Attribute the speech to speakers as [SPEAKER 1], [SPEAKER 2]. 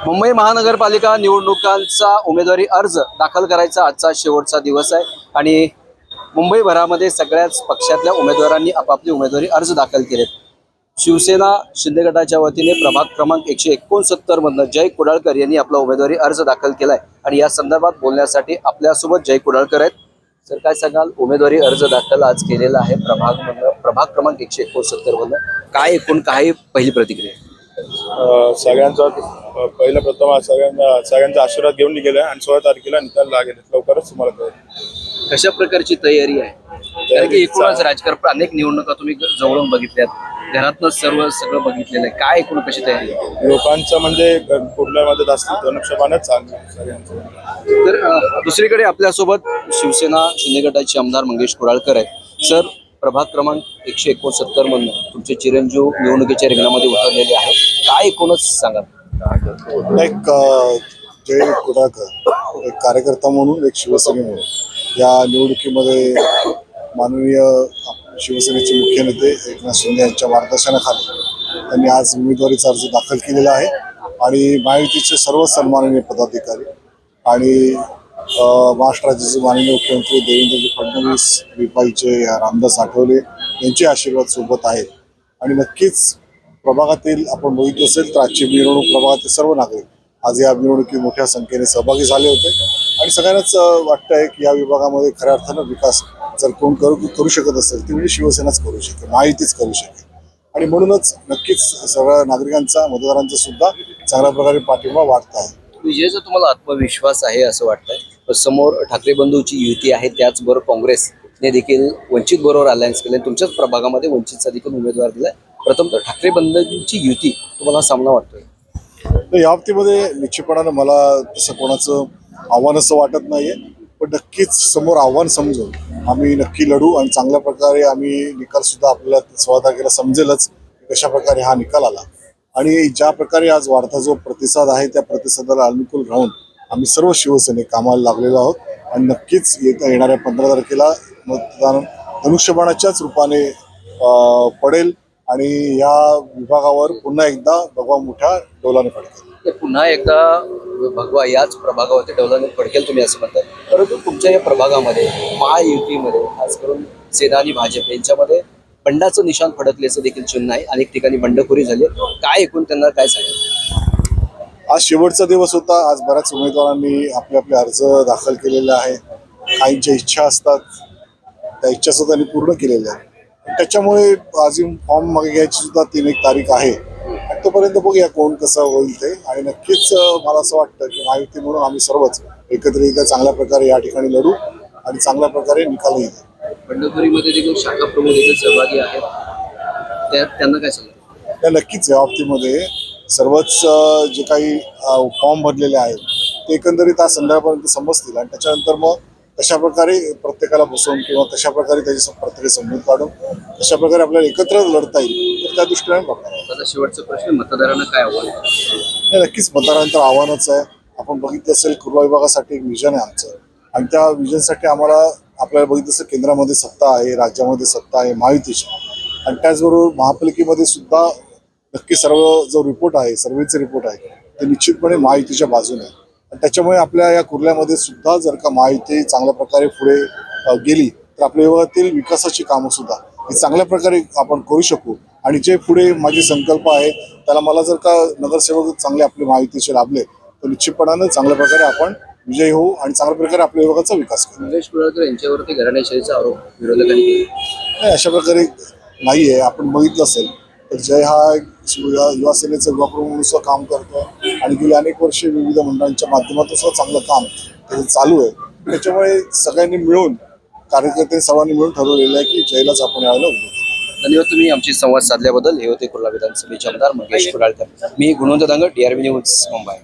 [SPEAKER 1] मुंबई महानगरपालिका निवडणुकांचा उमेदवारी अर्ज दाखल करायचा आजचा शेवटचा दिवस आहे आणि मुंबईभरामध्ये सगळ्याच पक्षातल्या उमेदवारांनी आपापली उमेदवारी अर्ज दाखल केलेत. शिवसेना शिंदे गटाच्या वतीने प्रभाग क्रमांक 169 मधनं जय कुडाळकर यांनी आपला उमेदवारी अर्ज दाखल केलाय आणि या संदर्भात बोलण्यासाठी आपल्यासोबत जय कुडाळकर आहेत. सर, काय सांगाल? उमेदवारी अर्ज दाखल आज केलेला आहे प्रभाग क्रमांक 169 मधनं. काय एकूण काही पहिली प्रतिक्रिया?
[SPEAKER 2] सगळ्यांचा पहिलं प्रथम सगळ्यांचा आशीर्वाद घेऊन निघाला आणि 16 तारखेला निकाल लागेल. लवकरच तुम्हाला कळेल
[SPEAKER 1] कशा प्रकारची तयारी आहे? कारण की एकूणच राजकारण अनेक निवडणुका तुम्ही जवळून बघितल्यात, घरातनं सगळं बघितलेलं आहे. काय एकूण कशी तयारी आहे
[SPEAKER 2] लोकांचं? म्हणजे कुठल्या मदत असते धनुष्यबाणच चालू सगळ्यांचं.
[SPEAKER 1] तर दुसरीकडे आपल्यासोबत शिवसेना शिंदे गटाचे आमदार मंगेश कुडाळकर आहेत. सर, प्रभाग क्रमांक 169 मधून तुमचे चिरंजीव निवडणुकीच्या रिंगणामध्ये उतरलेले आहेत. काय एकूणच सांगा?
[SPEAKER 3] एक जय कुडाळकर एक कार्यकर्ता म्हणून, एक शिवसैनिक म्हणून या निवडणुकीमध्ये माननीय शिवसेनेचे मुख्य नेते एकनाथ शिंदे यांच्या मार्गदर्शनाखाली त्यांनी आज उमेदवारीचा अर्ज दाखल केलेला आहे आणि महायुतीचे सर्व सन्माननीय पदाधिकारी आणि महाराष्ट्र राज्याचे माननीय मुख्यमंत्री देवेंद्रजी फडणवीस, रिपाईचे रामदास आठवले यांचे आशीर्वाद सोबत आहेत. आणि नक्कीच प्रभागातील आपण बघितलं असेल तर आजची मिरवणूक प्रभागातील सर्व नागरिक आज या मिरवणुकीत मोठ्या संख्येने सहभागी झाले होते आणि सगळ्यांनाच वाटतंय की या विभागामध्ये खऱ्या अर्थानं विकास जर कोण करू शकत असेल ती म्हणजे शिवसेनाच करू शकेल, महायुतीच करू शकेल. आणि म्हणूनच नक्कीच सगळ्या नागरिकांचा, मतदारांचा सुद्धा चांगल्या प्रकारे पाठिंबा वाढत आहे.
[SPEAKER 1] विजयाचा तुम्हाला आत्मविश्वास आहे असं वाटतंय? समोर ठाकरे बंधूची युती आहे, त्याचबरोबर काँग्रेसने देखील वंचित बरोबर अलायन्स केले. तुमच्याच प्रभागामध्ये वंचितचा देखील उमेदवार दिलाय. प्रथम तर ठाकरे बंधूंची युती तुम्हाला सामना वाटतोय?
[SPEAKER 3] या बाबतीमध्ये निश्चितपणानं मला तसं कोणाचं आव्हान असं वाटत नाहीये, पण नक्कीच समोर आव्हान समजून आम्ही नक्की लढू आणि चांगल्या प्रकारे आम्ही निकाल सुद्धा आपल्याला 16 तारखेला समजेलच कशा प्रकारे हा निकाल आला. आणि ज्या प्रकारे आज वाढता जो प्रतिसाद आहे त्या प्रतिसादाला अनुकूल राहून आम्ही सर्व शिवसैनिक कामाला लागलेलो आहोत आणि नक्कीच येणाऱ्या 15 तारखेला मतदान धनुष्यबाणाच्याच रूपाने पडेल आणि या विभागावर पुन्हा एकदा भगवा मोठ्या डौलाने फडकेल.
[SPEAKER 1] पुन्हा एकदा भगवा याच प्रभागावरती डौलाने फडकेल तुम्ही असं म्हणताय. परंतु तुमच्या या प्रभागामध्ये महायुतीमध्ये खास करून सेना आणि भाजप यांच्यामध्ये बंडाचं निशाण फडकल्याचं देखील चिन्ह आहे. अनेक ठिकाणी बंडखोरी झाली. काय एकूण त्यांना काय सांगाल?
[SPEAKER 3] आज शेवटचा दिवस होता. आज बऱ्याच उमेदवारांनी आपले आपले अर्ज दाखल केलेले आहे. काहींच्या इच्छा असतात, त्या इच्छा सुद्धा त्यांनी पूर्ण केलेल्या आहेत. त्याच्यामुळे अजून फॉर्म मागे घ्यायची सुद्धा 3 तारीख आहे आणि तोपर्यंत बघूया कोण कसं होईल ते. आणि नक्कीच मला असं वाटतं की महायुती म्हणून आम्ही सर्वच एकत्रित चांगल्या प्रकारे या ठिकाणी लढू आणि चांगल्या प्रकारे निकाल येईल.
[SPEAKER 1] बंडखोरीमध्ये देखील शाखा प्रमुख देखील सहभागी आहेत, त्यांना काय सांगा?
[SPEAKER 3] त्या नक्कीच या बाबतीमध्ये सर्वच जे काही फॉर्म भरलेले आहेत ते एकंदरीत आज संध्याकाळपर्यंत समजतील आणि त्याच्यानंतर मग कशा प्रकारे प्रत्येकाला बसवून किंवा कशा प्रकारे त्याची प्रत्येक समजूत काढून कशा प्रकारे आपल्याला एकत्र लढता येईल तर त्या दृष्टीने बघणार.
[SPEAKER 1] आता शेवटचा प्रश्न, मतदारांना काय आव्हान?
[SPEAKER 3] नक्कीच मतदारांचं आव्हानच आहे. आपण बघितलं असेल कुर्ला विभागासाठी एक विजन आहे आमचं आणि त्या विजनसाठी आपल्याला बघितलं असेल केंद्रामध्ये सत्ता आहे, राज्यामध्ये सत्ता आहे महायुतीची आणि त्याचबरोबर महापालिकेमध्ये सुद्धा नक्की सर्व जो रिपोर्ट आहे, सर्वेचे रिपोर्ट आहे ते निश्चितपणे महायुतीच्या बाजूने आहे. आणि त्याच्यामुळे आपल्या या कुर्ल्यामध्ये सुद्धा जर का महायुती चांगल्या प्रकारे पुढे गेली तर आपल्या विभागातील विकासाची कामं सुद्धा ही चांगल्या प्रकारे आपण करू शकू. आणि जे पुढे माझे संकल्प आहे त्याला मला जर का नगरसेवक चांगले आपले महायुतीचे लाभले तर निश्चितपणानं चांगल्या प्रकारे आपण विजयी होऊ आणि चांगल्या प्रकारे आपल्या विभागाचा विकास करू.
[SPEAKER 1] मंगेश कुडाळकर यांच्यावरती घराणेशाहीचा आरोप विरोधकांनी केला.
[SPEAKER 3] नाही, अशा प्रकारे नाहीये. आपण बघितलं असेल तर जय हा युवा सेनेचा युवा प्रमुख म्हणून काम करतो आणि गेली अनेक वर्षे विविध मंडळांच्या माध्यमातून सुद्धा चांगलं काम त्याचं चालू आहे. त्याच्यामुळे सगळ्यांनी मिळून, कार्यकर्ते सर्वांनी मिळून ठरवलेलं आहे की जयलाच आपण यायला उभं.
[SPEAKER 1] धन्यवाद तुम्ही आमची संवाद साधल्याबद्दल. हे होते कुर्ला विधानसभेचे आमदार मंगेश कुडाळकर. मी गुणवंत दांगट, DRB न्यूज, मुंबई.